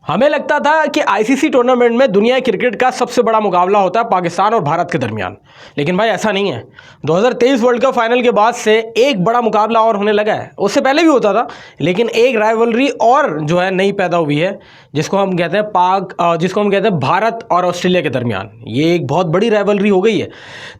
हमें लगता था कि आईसीसी टूर्नामेंट में दुनिया क्रिकेट का सबसे बड़ा मुकाबला होता है पाकिस्तान और भारत के दरमियान, लेकिन भाई ऐसा नहीं है। 2023 वर्ल्ड कप फाइनल के बाद से एक बड़ा मुकाबला और होने लगा है। उससे पहले भी होता था, लेकिन एक राइवलरी और जो है नई पैदा हुई है, जिसको हम कहते हैं भारत और ऑस्ट्रेलिया के दरमियान। ये एक बहुत बड़ी राइवलरी हो गई है।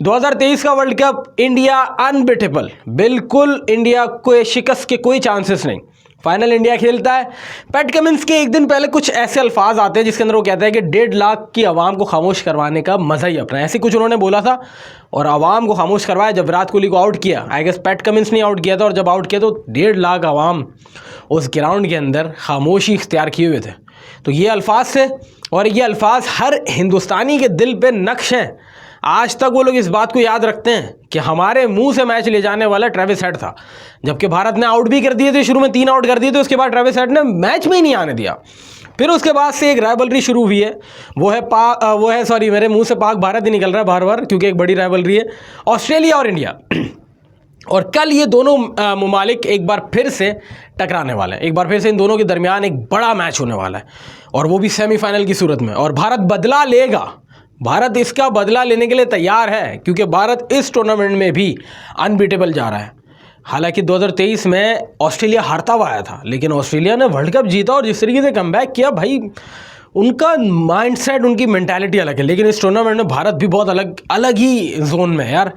2023 का वर्ल्ड कप इंडिया अनबिटेबल, बिल्कुल इंडिया को शिकस्त के कोई चांसेस नहीं। फाइनल इंडिया खेलता है। पैट कमिंस के एक दिन पहले कुछ ऐसे अल्फाज आते हैं जिसके अंदर वो कहता है कि 1.5 लाख की आवाम को खामोश करवाने का मज़ा ही अपना है। ऐसे कुछ उन्होंने बोला था और आवाम को खामोश करवाया जब विराट कोहली को आउट किया। आई गेस पैट कमिंस ने आउट किया था, और जब आउट किया तो 1.5 लाख आवाम उस ग्राउंड के अंदर खामोशी इख्तियार किए हुए थे। तो ये अल्फाज थे, और ये अल्फाज हर हिंदुस्तानी के दिल पे नक्श हैं। आज तक वो लोग इस बात को याद रखते हैं कि हमारे मुंह से मैच ले जाने वाला ट्रेविस हेड था, जबकि भारत ने आउट भी कर दिए थे, शुरू में 3 आउट कर दिए थे, उसके बाद ट्रेविस हेड ने मैच में ही नहीं आने दिया। फिर उसके बाद से एक राइवलरी शुरू हुई है, मेरे मुंह से पाक भारत ही निकल रहा है बार बार, क्योंकि एक बड़ी राइवलरी है ऑस्ट्रेलिया और इंडिया। और कल ये दोनों ममालिक एक बार फिर से टकराने वाले हैं। एक बार फिर से इन दोनों के दरमियान एक बड़ा मैच होने वाला है, और वो भी सेमीफाइनल की सूरत में। और भारत बदला लेगा, भारत इसका बदला लेने के लिए तैयार है, क्योंकि भारत इस टूर्नामेंट में भी अनबीटेबल जा रहा है। हालांकि 2023 में ऑस्ट्रेलिया हारता हुआ आया था, लेकिन ऑस्ट्रेलिया ने वर्ल्ड कप जीता और जिस तरीके से कमबैक किया, भाई उनका माइंडसेट, उनकी मेंटालिटी अलग है। लेकिन इस टूर्नामेंट में भारत भी बहुत अलग ही जोन में है यार।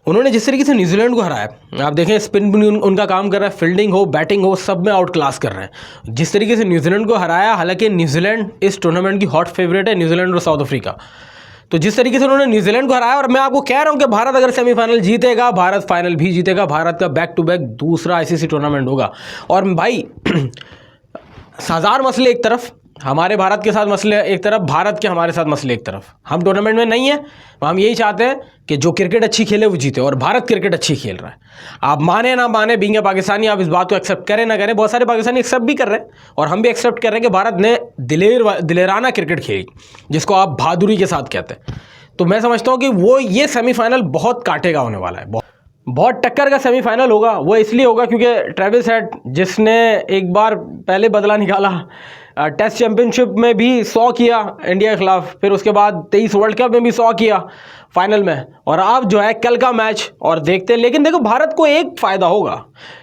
उन्होंने जिस तरीके से न्यूजीलैंड को हराया, आप देखें स्पिन भी उनका काम कर रहा है, फील्डिंग हो, बैटिंग हो, सब में आउट क्लास कर रहे हैं। जिस तरीके से न्यूजीलैंड को हराया, हालांकि न्यूजीलैंड इस टूर्नामेंट की हॉट फेवरेट है, न्यूजीलैंड और साउथ अफ्रीका। तो जिस तरीके से उन्होंने न्यूजीलैंड को हराया, और मैं आपको कह रहा हूं कि भारत अगर सेमीफाइनल जीतेगा, भारत फाइनल भी जीतेगा। भारत का बैक टू बैक दूसरा आईसीसी टूर्नामेंट होगा। और भाई 1000 मसले एक तरफ, हमारे भारत के साथ मसले एक तरफ, भारत के हमारे साथ मसले एक तरफ। हम टूर्नामेंट में नहीं है, हम यही चाहते हैं कि जो क्रिकेट अच्छी खेले वो जीते, और भारत क्रिकेट अच्छी खेल रहा है। आप माने ना माने, बीइंग ए पाकिस्तानी, आप इस बात को एक्सेप्ट करें ना करें, बहुत सारे पाकिस्तानी एक्सेप्ट भी कर रहे हैं, और हम भी एक्सेप्ट कर रहे हैं कि भारत ने दिलेराना क्रिकेट खेली, जिसको आप बहादुरी के साथ कहते हैं। तो मैं समझता हूँ कि ये सेमीफाइनल बहुत काटेगा होने वाला है, बहुत टक्कर का सेमीफाइनल होगा। वो इसलिए होगा क्योंकि ट्रेविस हेड, जिसने एक बार पहले बदला निकाला, टेस्ट चैंपियनशिप में भी 100 किया इंडिया के खिलाफ, फिर उसके बाद 23 वर्ल्ड कप में भी 100 किया फाइनल में, और अब जो है कल का मैच और देखते हैं। लेकिन देखो, भारत को एक फ़ायदा होगा,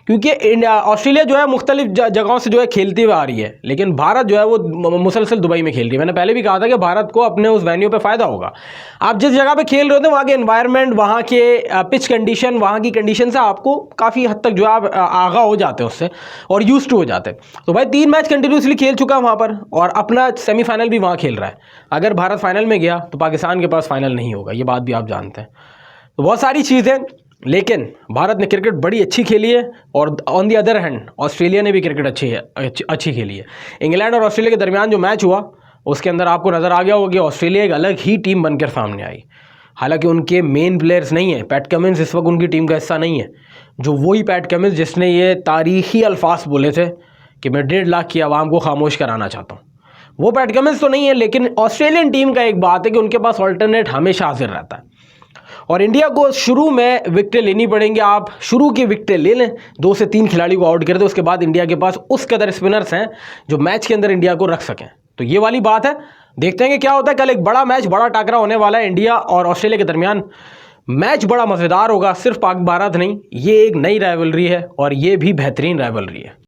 क्योंकि ऑस्ट्रेलिया जो है मुख्तलिफ जगहों से जो है खेलती हुई आ रही है, लेकिन भारत जो है वो मुसलसल दुबई में खेल रही है। मैंने पहले भी कहा था कि भारत को अपने उस वेन्यू पे फ़ायदा होगा। आप जिस जगह पे खेल रहे होते हैं, वहाँ के एनवायरनमेंट, वहाँ के पिच कंडीशन, वहाँ की कंडीशन से आपको काफ़ी हद तक जो है आप आगा हो जाते हैं उससे, और यूज टू हो जाते हैं। तो भाई 3 मैच कंटिन्यूसली खेल चुका है वहाँ पर, और अपना सेमीफाइनल भी वहाँ खेल रहा है। अगर भारत फाइनल में गया तो पाकिस्तान के पास फाइनल नहीं होगा, ये बात भी आप जानते हैं। तो बहुत सारी चीज़ें, लेकिन भारत ने क्रिकेट बड़ी अच्छी खेली है, और on the other hand Australia ने भी क्रिकेट अच्छी खेली है। इंग्लैंड और ऑस्ट्रेलिया के दरमियान जो मैच हुआ, उसके अंदर आपको नज़र आ गया होगा कि ऑस्ट्रेलिया एक अलग ही टीम बनकर सामने आई। हालांकि उनके मेन प्लेयर्स नहीं है, पैट कमिंस इस वक्त उनकी टीम का हिस्सा नहीं है। जो वही पैट कमिंस जिसने ये तारीखी अल्फाज बोले थे कि मैं 1.5 लाख की आवाम को खामोश कराना चाहता हूँ, वो पैट कमिंस तो नहीं है। लेकिन ऑस्ट्रेलियन टीम का एक बात है कि उनके पास ऑल्टरनेट हमेशा हाजिर रहता है, और इंडिया को शुरू में विकेटें लेनी पड़ेंगी। आप शुरू की विकेटें ले लें, 2 से 3 खिलाड़ी को आउट कर दें, उसके बाद इंडिया के पास उस कदर स्पिनर्स हैं जो मैच के अंदर इंडिया को रख सकें। तो ये वाली बात है, देखते हैं कि क्या होता है। कल एक बड़ा मैच, बड़ा टाकरा होने वाला है इंडिया और ऑस्ट्रेलिया के दरमियान। मैच बड़ा मज़ेदार होगा, सिर्फ पाक भारत नहीं, ये एक नई राइवलरी है, और ये भी बेहतरीन राइवलरी है।